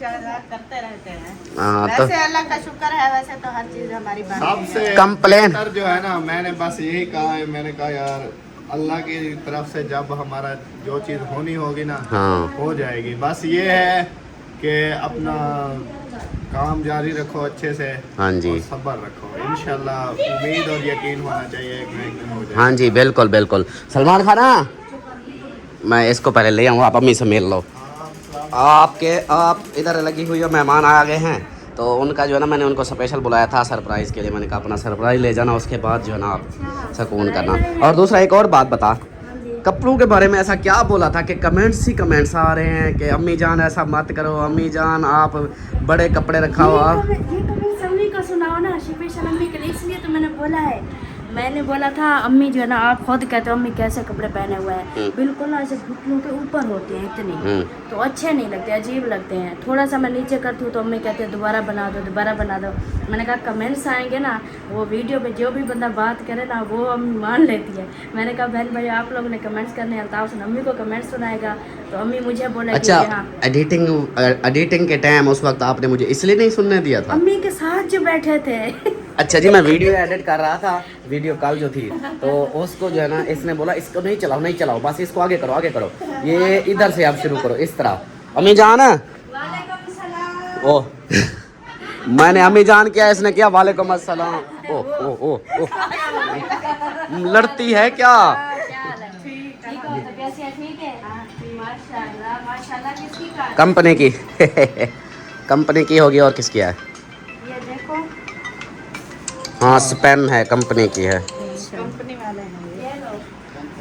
मजाक करते रहते हैं। तो वैसे अल्लाह का शुक्र है, वैसे तो हर चीज हमारी बात सबसे कंप्लेन बेहतर जो है ना, मैंने बस यही कहा है, मैंने कहा यार अल्लाह की तरफ से जब हमारा जो चीज़ होनी होगी ना, हाँ। हो जाएगी। बस ये है कि अपना काम जारी रखो अच्छे से, हाँ जी, और सब्र रखो, इंशाल्लाह उम्मीद और यकीन होना चाहिए एक ना एक दिन हो जाएगा। हाँ जी, बिल्कुल बिल्कुल। सलमान खान, मैं इसको पहले ले आऊँ, आप अम्मी से मिल लो। आप इधर लगी हुई हो, मेहमान आ गए हैं, तो उनका जो है ना मैंने उनको स्पेशल बुलाया था सरप्राइज़ के लिए, मैंने कहा अपना सरप्राइज़ ले जाना, उसके बाद जो है ना आप सुकून करना। और दूसरा एक और बात बता, कपड़ों के बारे में ऐसा क्या बोला था कि कमेंट्स ही कमेंट्स आ रहे हैं कि अम्मी जान ऐसा मत करो, अम्मी जान आप बड़े कपड़े रखा हो आप। ये कमेंट सभी को सुनाओ ना, स्पेशल अम्मी के लिए, इसलिए तो मैंने बोला था अम्मी जो है ना, आप खुद कहते हो अम्मी कैसे कपड़े पहने हुए हैं, बिल्कुल ना ऐसे घुटनों के ऊपर होते हैं इतने, तो अच्छे नहीं लगते, अजीब लगते हैं। थोड़ा सा मैं नीचे करती हूँ तो अम्मी कहते हैं दोबारा बना दो, दोबारा बना दो। मैंने कहा कमेंट्स आएंगे ना, वो वीडियो पे जो भी बंदा बात करे ना वो अम्मी मान लेती है। मैंने कहा बहन भाई आप लोगों ने कमेंट्स करने, अल्ताफ से अम्मी को कमेंट्स सुनाएगा तो अम्मी मुझे बोलेगी। अच्छा, हाँ, एडिटिंग के टाइम उस वक्त आपने मुझे इसलिए नहीं सुनने दिया था? अम्मी के साथ जो बैठे थे। अच्छा जी, मैं वीडियो एडिट कर रहा था, वीडियो कॉल जो थी, तो उसको जो है ना इसने बोला इसको नहीं चलाओ, बस इसको आगे करो, ये इधर से आप शुरू करो, इस तरह। अम्मी जान ओ मैंने अम्मी जान किया, इसने किया वालेकुम अस्सलाम। ओ ओ ओ ओ लड़ती है क्या? ठीक हो? तबीयत से ठीक है? माशाल्लाह माशाल्लाह। किसकी कार है? कंपनी की कंपनी की होगी और किसकी है? ये देखो। हाँ स्पेन है, कंपनी की है। ये लो।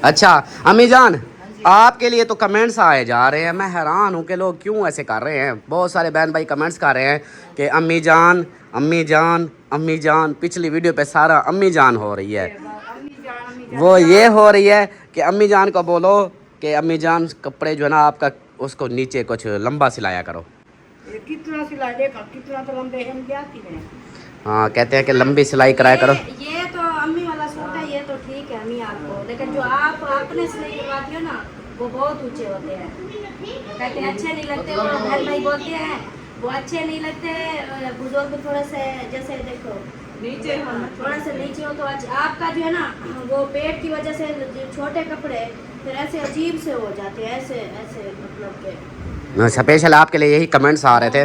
अच्छा अम्मी जान, आपके लिए तो कमेंट्स आए जा रहे हैं, मैं हैरान हूँ कि लोग क्यों ऐसे कर रहे हैं। बहुत सारे बहन भाई कमेंट्स कर रहे हैं कि अम्मी जान अम्मी जान अम्मी जान। पिछली वीडियो पे सारा अम्मी जान हो रही है, वो ये हो रही है कि अम्मी जान को बोलो कि अम्मी जान कपड़े जो है ना आपका उसको नीचे कुछ लंबा सिलाया करो। ये कितना सिलाई देखा, कितना तो लंबे हम जाती हैं। हाँ कहते हैं कि लंबी सिलाई कराया करो। ये तो अम्मी वाला सूट है, ये तो ठीक है अम्मी आपको, लेकिन जो आप अपने सिलाई करवाती हो ना वो बहुत ऊंचे होते हैं, कहते हैं अच्छे नहीं लगते। वो बहन भाई बोलते हैं वो अच्छे नहीं लगते। बुजुर्ग थोड़े से जैसे देखो नीचे हो, थोड़ा सा नीचे हो तो आपका जो है ना वो पेट की वजह से छोटे कपड़े फिर ऐसे अजीब से हो जाते हैं, ऐसे ऐसे मतलब के। स्पेशल आपके लिए यही कमेंट्स आ रहे थे,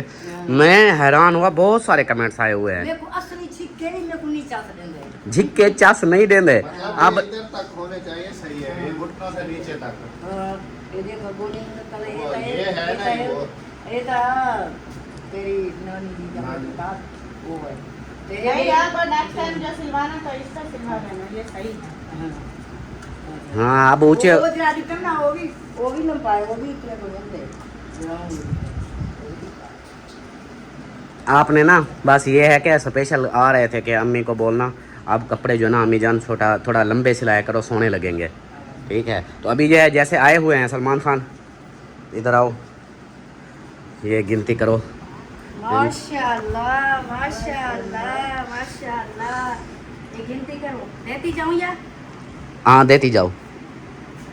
मैं हैरान हुआ, बहुत सारे कमेंट्स आए हुए हैं। मेरे को असली छिक्के नहीं, मेरे को नहीं चाहते देंगे। झिक्के चस नहीं देंगे अब। इधर तक होने चाहिए, सही है, ये घुटनों से नीचे तक। ये देखो गोली में कल ये है ना, ये तो तेरी नानी जी का बात वो है। नहीं यार, पर नेक्स्ट टाइम जो सिलवाना तो इसका सिलवा देना, ये सही है। हाँ अब ऊंचे वो जरा करना, वो भी लंबाए, वो भी इतने को बंदे। आपने ना बस ये है कि स्पेशल आ रहे थे कि अम्मी को बोलना अब कपड़े जो ना अम्मी जान छोटा थोड़ा लंबे सिलाया करो, सोने लगेंगे। ठीक है, तो अभी ये जैसे आए हुए हैं सलमान खान, इधर आओ, ये गिनती करो। माशाल्लाह माशाल्लाह माशाल्लाह। ये गिनती करो, देती जाऊं या हाँ देती जाओ,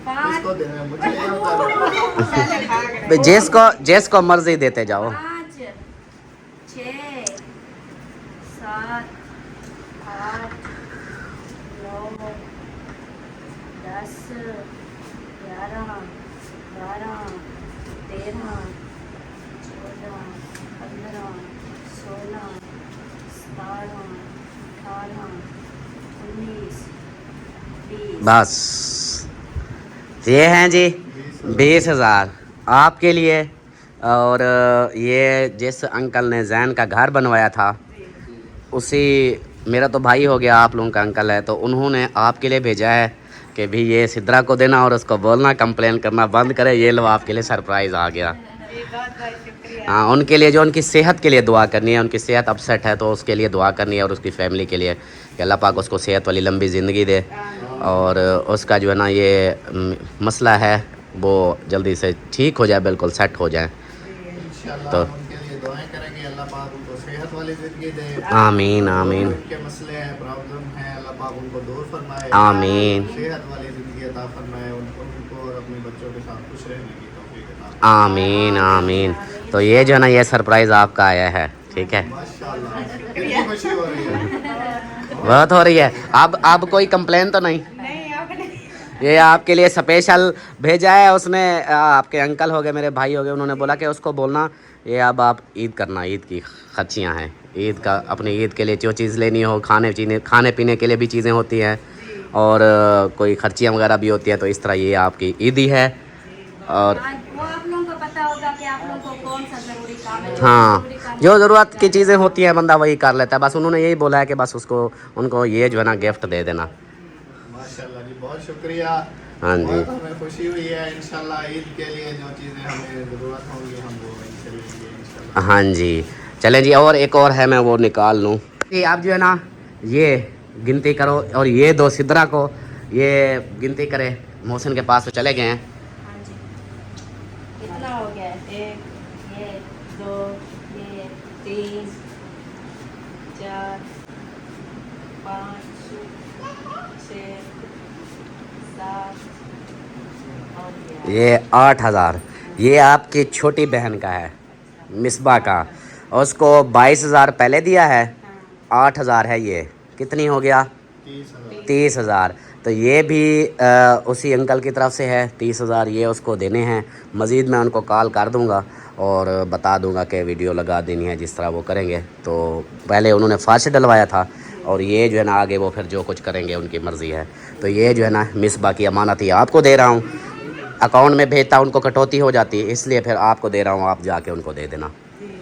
5 इसको देना मुझे नहीं होता। जिसको मर्जी देते जाओ। 5 6 7 8 9 10 11 12 13 14 15 16 17 18 19 20। बस ये हैं जी 20,000 आपके लिए। और ये जिस अंकल ने जैन का घर बनवाया था, उसी मेरा तो भाई हो गया, आप लोगों का अंकल है, तो उन्होंने आपके लिए भेजा है कि भी ये सिद्रा को देना और उसको बोलना कंप्लेन करना बंद करे। ये लो आपके लिए सरप्राइज़ आ गया। हाँ उनके लिए जो उनकी सेहत के लिए दुआ करनी है, उनकी सेहत अपसेट है तो उसके लिए दुआ करनी है, और उसकी फैमिली के लिए कि अल्लाह पाक उसको सेहत वाली लंबी ज़िंदगी दे, और उसका जो है ना ये मसला है वो जल्दी से ठीक हो जाए, बिल्कुल सेट हो जाए। इंशाल्लाह तो उनके लिए दुआएं करेंगे, अल्लाह पाक उनको सेहत वाली जिंदगी दे। आमीन आमीन उनके मसले हैं, प्रॉब्लम है, अल्लाह पाक उनको दूर फरमाए, आमीन सेहत वाली जिंदगी अता फरमाए, उनको और अपने बच्चों के साथ खुश रहने की तौफीक अता आमीन आमीन। तो ये जो है ना ये सरप्राइज़ आपका आया है, ठीक है, माशाल्लाह कितनी खुशी हो रही है। बहुत हो रही है। अब कोई कंप्लेन तो नहीं? ये आपके लिए स्पेशल भेजा है उसने, आपके अंकल हो गए, मेरे भाई हो गए, उन्होंने बोला कि उसको बोलना ये अब आप ईद करना, ईद की खर्चियाँ हैं, ईद का अपनी ईद के लिए जो चीज़ लेनी हो, खाने पीने के लिए भी चीज़ें होती हैं, और कोई खर्चियाँ वगैरह भी होती हैं, तो इस तरह ये आपकी ईद ही है। और वो आप लोगों को पता होगा कि आप लोगों को कौन सा जरूरी काम है। हाँ जो ज़रूरत की चीज़ें होती हैं बंदा वही कर लेता है। बस उन्होंने यही बोला है कि बस उनको ये जो है ना गिफ्ट दे देना। माशाल्लाह जी, बहुत शुक्रिया। हाँ जी। बहुत हमें खुशी हुई है। इंशाल्लाह ईद के लिए जो चीज़ें हमें ज़रूरत होंगी हम वो इनसे लेंगे इंशाल्लाह। हाँ जी चलें जी, और एक और है, मैं वो निकाल लूँ। ये आप जो है ना ये गिनती करो, और ये 2 सिद्रा को ये गिनती करे। मोहसिन के पास तो चले गए हैं। हाँ जी, कितना हो गया? 1 ये 2 ये 3 4 5 6 7 और ये 8,000 ये आपकी छोटी बहन का है, मिसबा का, और उसको 22,000 पहले दिया है, 8,000 है ये, कितनी हो गया? 30,000। तो ये भी उसी अंकल की तरफ से है 30,000, ये उसको देने हैं। मज़ीद मैं उनको कॉल कर दूंगा और बता दूंगा कि वीडियो लगा देनी है जिस तरह वो करेंगे। तो पहले उन्होंने फर्श डलवाया था और ये जो है ना आगे वो फिर जो कुछ करेंगे उनकी मर्ज़ी है। तो ये जो है ना मिसबा की अमानत ही आपको दे रहा हूँ, अकाउंट में भेजता उनको कटौती हो जाती है, इसलिए फिर आपको दे रहा हूँ, आप जाके उनको दे देना।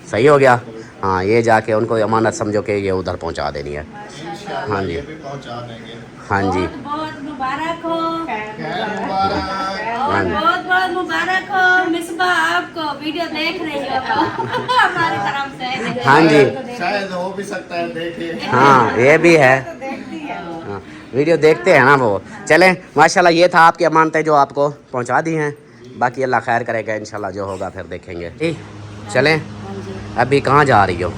सही हो गया? हाँ, ये जाके उनको अमानत समझो कि ये उधर पहुँचा देनी है। हाँ जी, ये भी पहुंचा देंगे। हाँ जी, बहुत बहुत मुबारक हो, खैर मुबारक। हाँ जी। बहुत बहुत मुबारक हो मिसबा, आपको वीडियो देख रही हो तो हमारी तरफ से। हाँ जी, शायद हो भी सकता है, देखिए। हाँ ये भी है। हाँ, वीडियो देखते हैं ना वो। चलें, माशाल्लाह ये था आपकी अमानतें जो आपको पहुंचा दी हैं। बाकी अल्लाह खैर करेगा, इंशाल्लाह जो होगा फिर देखेंगे। ठीक, चलें। अभी कहाँ जा रही हो?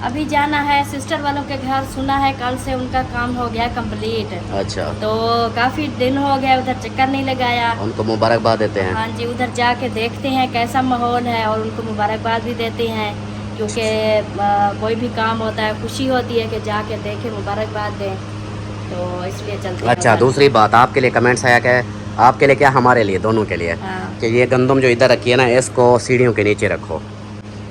अभी जाना है सिस्टर वालों के घर, सुना है कल से उनका काम हो गया कंप्लीट। अच्छा, तो काफ़ी दिन हो गया उधर चक्कर नहीं लगाया। उनको मुबारकबाद देते हैं। हाँ जी, उधर जाके देखते हैं कैसा माहौल है और उनको मुबारकबाद भी देते हैं, क्योंकि कोई भी काम होता है खुशी होती है कि जाके देखें, मुबारकबाद दें, तो इसलिए चलते हैं अच्छा, उधर। दूसरी बात आपके लिए कमेंट्स आया कि आपके लिए क्या, हमारे लिए, दोनों के लिए, हाँ। कि ये गंदम जो इधर रखी है ना इसको सीढ़ियों के नीचे रखो,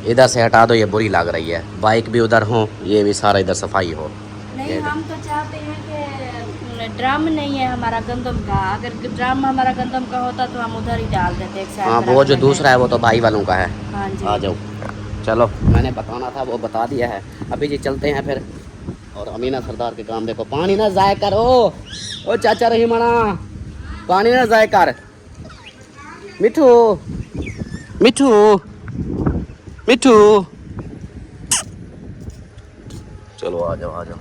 इधर से हटा दो, ये बुरी लग रही है। बाइक भी उधर हो, ये भी सारा इधर सफाई हो। नहीं, हम तो चाहते हैं कि ड्रम नहीं है हमारा गंदम का, अगर ड्रम हमारा गंदम का होता तो हम उधर ही डाल देते एक साइड हाँ, में वो रख जो देते। दूसरा है वो तो भाई वालों का है। हाँ जी। आ जाओ, चलो, मैंने बताना था वो बता दिया है। अभी जी चलते हैं फिर। और अमीना सरदार के काम देखो, पानी ना ज़ाय कर। ओ चाचा रहीमना, पानी ना ज़ाय कर। मिठू मिठू मिठू, चलो आ जाओ आ जाओ।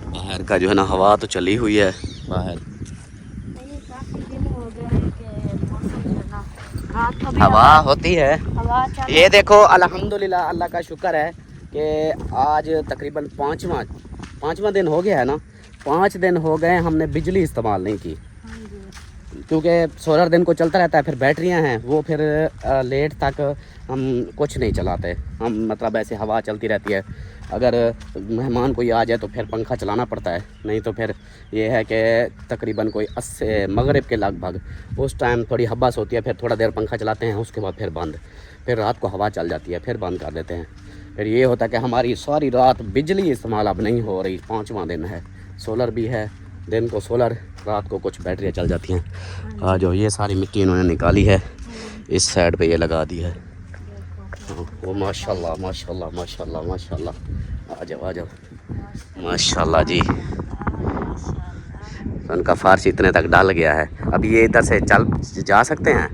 बाहर का जो है ना हवा तो चली हुई है बाहर, नहीं, काफी दिन हो गए हैं कि मौसम जो है ना, रात को भी हवा होती है। हवा चल ये देखो, अल्हम्दुलिल्लाह, अल्लाह का शुक्र है कि आज तकरीबन पाँचवा दिन हो गया है ना। 5 दिन हो गए हमने बिजली इस्तेमाल नहीं की, क्योंकि सोलर दिन को चलता रहता है। फिर बैटरियां हैं वो फिर लेट तक हम कुछ नहीं चलाते। हम मतलब ऐसे हवा चलती रहती है। अगर मेहमान कोई आ जाए तो फिर पंखा चलाना पड़ता है, नहीं तो फिर ये है कि तकरीबन कोई 80 मगरिब के लगभग उस टाइम थोड़ी हब्बास होती है, फिर थोड़ा देर पंखा चलाते हैं, उसके बाद फिर बंद। फिर रात को हवा चल जाती है, फिर बंद कर देते हैं। फिर ये होता है कि हमारी सारी रात बिजली इस्तेमाल अब नहीं हो रही। 5वां दिन है, सोलर भी है, दिन को सोलर, रात को कुछ बैटरियाँ चल जाती हैं। आ जाओ, ये सारी मिट्टी इन्होंने निकाली है, इस साइड पे ये लगा दी है। वो माशाल्लाह माशाल्लाह माशाल्लाह माशाल्लाह, आ जाओ आ जाओ, माशाल्लाह जी। उनका फार्श इतने तक डाल गया है। अब ये इधर से चल जा सकते हैं।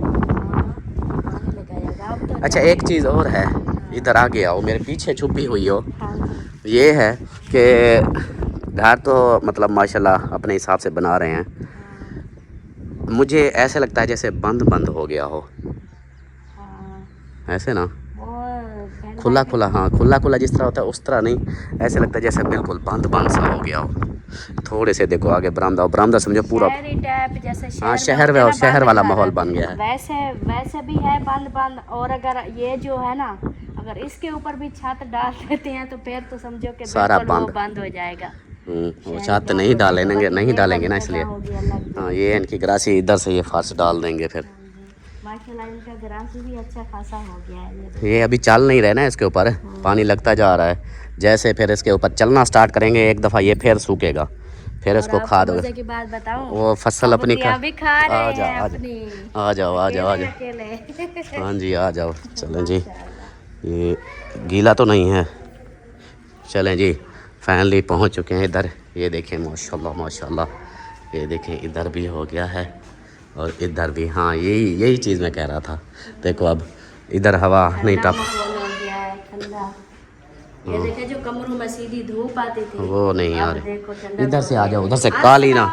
अच्छा, एक चीज़ और है, इधर आ गया हो, मेरे पीछे छुपी हुई हो, ये है कि घर तो मतलब माशाल्लाह अपने हिसाब से बना रहे हैं। मुझे ऐसे लगता है जैसे बंद हो गया हो, ऐसे ना, खुला खुला, हाँ खुला खुला जिस तरह होता है उस तरह नहीं, ऐसे लगता है जैसे बिल्कुल बंद सा हो गया हो। थोड़े से देखो आगे बरामदा समझो पूरा, शहरी टाइप, जैसे हाँ शहर में होते हैं ना, शहर वाला बंद माहौल घर। बन गया है। वैसे भी है बंद। और अगर ये जो है ना, अगर इसके ऊपर भी छत डाल देते हैं तो फिर तो समझो कि सारा बिल्कुल वो बंद। बंद हो जाएगा। वो छत नहीं डालेंगे ना, इसलिए हाँ ये इनकी ग्रासी इधर से ये फर्श डाल देंगे। फिर माशाल्लाह इनका ग्रास भी अच्छा खासा हो गया है। ये अभी चल नहीं रहे ना, इसके ऊपर पानी लगता जा रहा है। जैसे फिर इसके ऊपर चलना स्टार्ट करेंगे एक दफ़ा, ये फिर सूखेगा, फिर इसको खाद मजे की बात बताऊं, वो फसल अपनी भी खा रहे आ हैं जाओ अपनी, आ जाओ आ जाओ आ जाओ, अकेले। हाँ जी आ जाओ। चलें जी, ये गीला तो नहीं है। चलें जी, फाइनली पहुंच चुके हैं इधर। ये देखें माशाल्लाह माशाल्लाह, ये देखें इधर भी हो गया है और इधर भी। हाँ यही चीज़ मैं कह रहा था। देखो अब इधर हवा नहीं टप, ये देखे जो कमरों में सीधी धूप आती थी, वो नहीं आ अब रही। देखो ठंडक इधर से हो आ गई। जाओ, उधर से काली ना।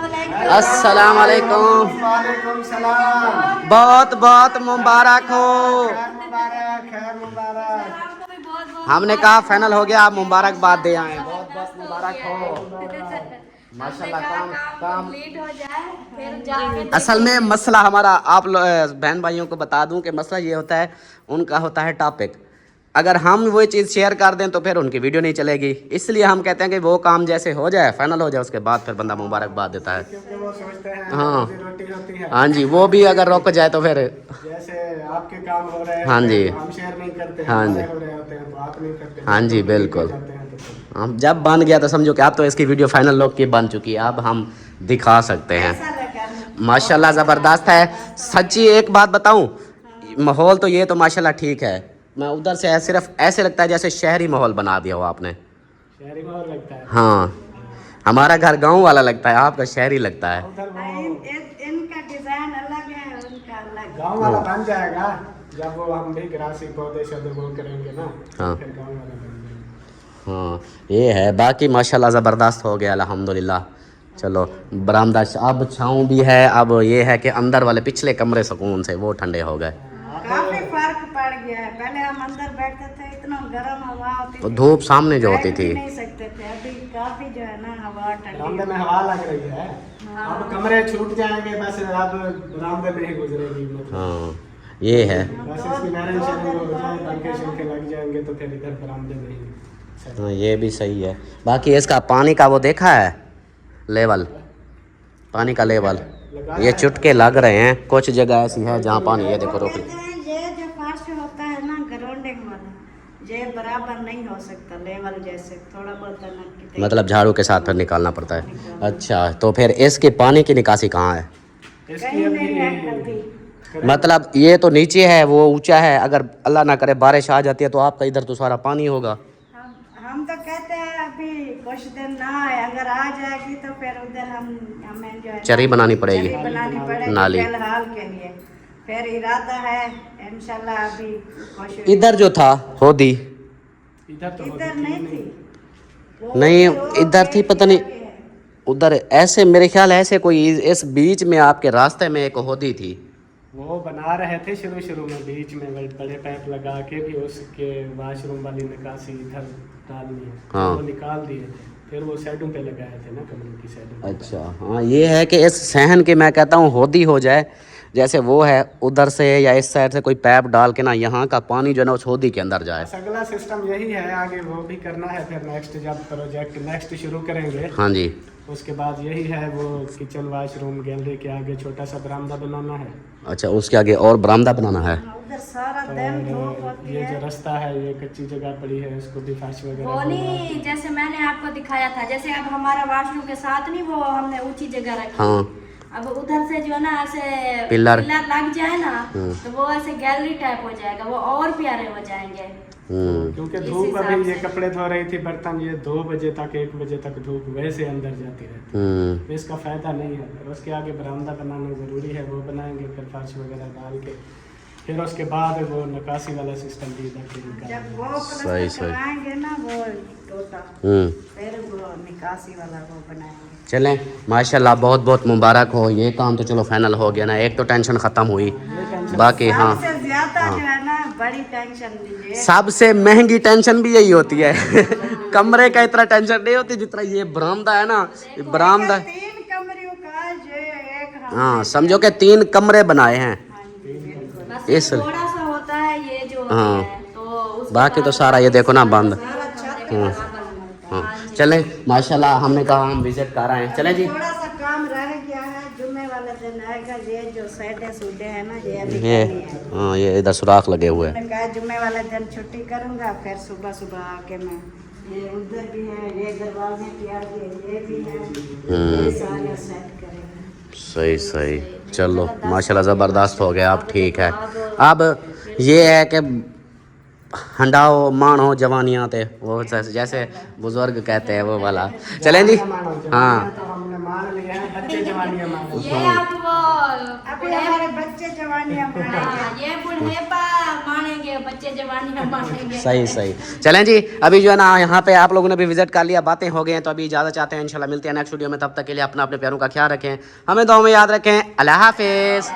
अस्सलाम वालेकुम, वालेकुम सलाम। बहुत बहुत मुबारक हो। खैर मुबारक। हमने कहा फाइनल हो गया, आप मुबारकबाद दे आए। बहुत बहुत मुबारक हो, माशाल्लाह। काम कंप्लीट हो जाए फिर जाके असल में मसला हमारा, आप बहन भाइयों को बता दूं कि मसला ये होता है, उनका होता है टॉपिक अगर हम वो चीज़ शेयर कर दें तो फिर उनकी वीडियो नहीं चलेगी, इसलिए हम कहते हैं कि वो काम जैसे हो जाए, फाइनल हो जाए, उसके बाद फिर बंदा मुबारकबाद देता है। क्योंकि वो सोचते हैं हाँ। रोटी होती है। हाँ जी, वो भी अगर रुक जाए तो फिर जैसे आपके काम हो रहे हैं हाँ जी। तो हम शेयर नहीं करते, हाँ हमारे जी। हो रहे होते हैं तो आप नहीं करते। हाँ जी, तो बिल्कुल। जाते हैं तो फिर हम जब बन गया तो समझो कि अब तो इसकी वीडियो फाइनल लोग की बन चुकी है, अब हम दिखा सकते हैं। माशाल्लाह ज़बरदस्त है। सच्ची एक बात बताऊं, माहौल तो ये तो माशाल्लाह ठीक है, मैं उधर से सिर्फ ऐसे लगता है जैसे शहरी माहौल बना दिया हो आपने। शहरी माहौल लगता है। हाँ, हमारा घर गांव वाला लगता है, आपका शहरी लगता है। उधर वो इनका डिजाइन अलग है, उनका अलग। गांव वाला बन जाएगा जब वो हम भी ग्रासी पौधे शौधे वो करेंगे ना, हाँ। फिर गांव वाला बन जाएगा। हाँ, ये है। बाकी माशाल्लाह ज़बरदस्त हो गया अल्हम्दुलिल्लाह। चलो, बरामदा अब छाँव भी है, अब ये है कि अंदर वाले पिछले कमरे सुकून से वो ठंडे हो गए। काफी फर्क पड़ गया है। पहले हम अंदर बैठते थे, इतना गर्म हवा होती तो थी, धूप सामने जो होती बैठ भी थी। नहीं सकते थे। अभी काफी जो है ना हवा बरामदे ठंडी। में हवा लग रही है। अब कमरे छूट जाएंगे, बस अब बरामदे में ही गुजरेगी मतलब। हाँ, ये है। बस इसकी वायरिंग शायरिंग हो जाए, पंखे शंखे लग जाएंगे तो फिर इधर बरामदे में ही। हाँ, ये भी सही है। बाकी इसका पानी का वो देखा है लेवल, पानी का लेवल, ये चुटके लग रहे हैं। कुछ जगह ऐसी है जहाँ पानी, ये देखो रोक। ये जो फर्श होता है ना ग्राउंडिंग वाला, ये बराबर नहीं हो सकता लेवल जैसे, थोड़ा बहुत अलग की मतलब झाड़ू के साथ फिर निकालना पड़ता है। अच्छा, तो फिर इसके पानी की निकासी कहाँ है? इसकी कहीं अभी नहीं है कभी। मतलब ये तो नीचे है, वो ऊंचा है, अगर अल्लाह ना करे बारिश आ जाती है तो आपका इधर तो सारा पानी होगा। हम तो कहते हैं अभी कुछ दिन ना आए, अगर आ जाएगी तो फिर उधर हमें जो है चरी बनानी पड़ेगी, चरी बनानी पड़ेगी नाली। फिलहाल के लिए। फिर इरादा है इंशाल्लाह अभी कुछ इधर जो था होदी, इधर तो इधर नहीं थी वो नहीं रोड इधर थी, पे पता नहीं जाके है। उधर ऐसे, मेरे ख्याल ऐसे कोई इस बीच में आपके रास्ते में एक होदी थी। वो बना रहे थे शुरू में, बीच में बड़े पाइप लगा के भी उसके वॉशरूम वाली निकासी इधर डालनी है। हाँ। वो निकाल दिए थे, फिर वो साइडों पे लगाए थे ना, कमरों की साइडों पे। अच्छा, हाँ, ये है कि इस सहन की मैं कहता हूँ होदी हो जाए, जैसे वो है उधर से या इस साइड से कोई पैप डाल के ना यहाँ का पानी जो है ना उस होदी के अंदर जाए। बस अगला सिस्टम यही है, आगे वो भी करना है। फिर नेक्स्ट जब प्रोजेक्ट नेक्स्ट शुरू करेंगे हाँ जी, उसके बाद यही है, वो किचन वॉशरूम गैलरी के आगे छोटा सा बरामदा बनाना है। अच्छा, उसके आगे और बरामदा बनाना है। उधर सारा दिन धूप और होती ये है। जो रास्ता है ये कच्ची जगह पड़ी है, इसको भी फर्श वगैरह वो नहीं, जैसे मैंने आपको दिखाया था, जैसे अब हमारा वॉशरूम के साथ नहीं वो हमने ऊंची जगह रखी। हाँ। अब उधर से जो है ना ऐसे पिलर। लग जाए ना तो वो ऐसे गैलरी टाइप हो जाएगा, वो और प्यारे हो जाएंगे। क्योंकि इस धूप हिसाब अभी ये से। कपड़े धो रही थी बर्तन, ये 2 बजे तक 1 बजे तक धूप वैसे अंदर जाती रहती तो इसका फायदा नहीं है। और उसके आगे बरामदा बनाना जरूरी है, वो बनाएंगे फिर फर्श वगैरह डाल के, फिर उसके बाद वो निकासी वाला सिस्टम भी इधर से जब निकालेंगे। वो सही, प्लास्टर सही। कराएंगे ना वो टोटा, फिर वो निकासी वाला वो बनाएंगे। चलें, माशाल्लाह बहुत बहुत मुबारक हो। ये काम तो चलो फाइनल हो गया ना, एक तो टेंशन ख़त्म हुई। बाकी हाँ, सबसे ज्यादा जो है ना बड़ी टेंशन लीजिए, सबसे महंगी टेंशन भी यही होती है कमरे का इतना टेंशन नहीं होती जितना ये बरामदा है ना, ये बरामदा। 3 कमरों का जो एक हम हाँ, समझो कि 3 कमरे बनाए हैं। बस इस- थोड़ा सा होता है ये जो हाँ। है, तो उसके बाकी तो बाद सारा ये देखो ना बंद। सारा छत हाँ, चलें, माशाल्लाह हमने कहा हम विजिट कर आए हैं। चलें जी, थोड़ा सा काम रह गया है, जुम्मे वाले दिन आएगा। ये जो सेटे सूटे हैं ना ये अभी ये करनी है। हाँ, ये इधर सुराख लगे हुए हैं। मैंने कहा जुम्मे वाले दिन छुट्टी करूंगा, फिर सुबह सुबह आके मैं ये उधर भी है, ये दरवाजे की आगे ये भी है, ये सारे सेट करेंगे। सही सही, चलो माशाल्लाह ज़बरदस्त हो गया। अब ठीक है, अब ये है कि हंडाओ मानो जवानियाँ थे, वो जैसे बुजुर्ग कहते हैं वो वाला। चलें जी, हाँ, तो हमने मान लिया है, बच्चे जवानियां मान लिया। ये अब वो अभी हमारे बच्चे जवानियां मानेंगे। ये बुढ़ेपा मानेंगे, बच्चे जवानियां मानेंगे। सही सही। चलें जी, अभी जो है ना यहाँ पे आप लोगों ने भी विजिट कर लिया, बातें हो गई हैं, तो अभी इजाज़त चाहते हैं। इंशाल्लाह मिलते हैं नेक्स्ट वीडियो में, तब तक के लिए अपना अपने प्यारों का ख्याल रखें, हमें दुआ में याद रखें। अल्लाह हाफिज़।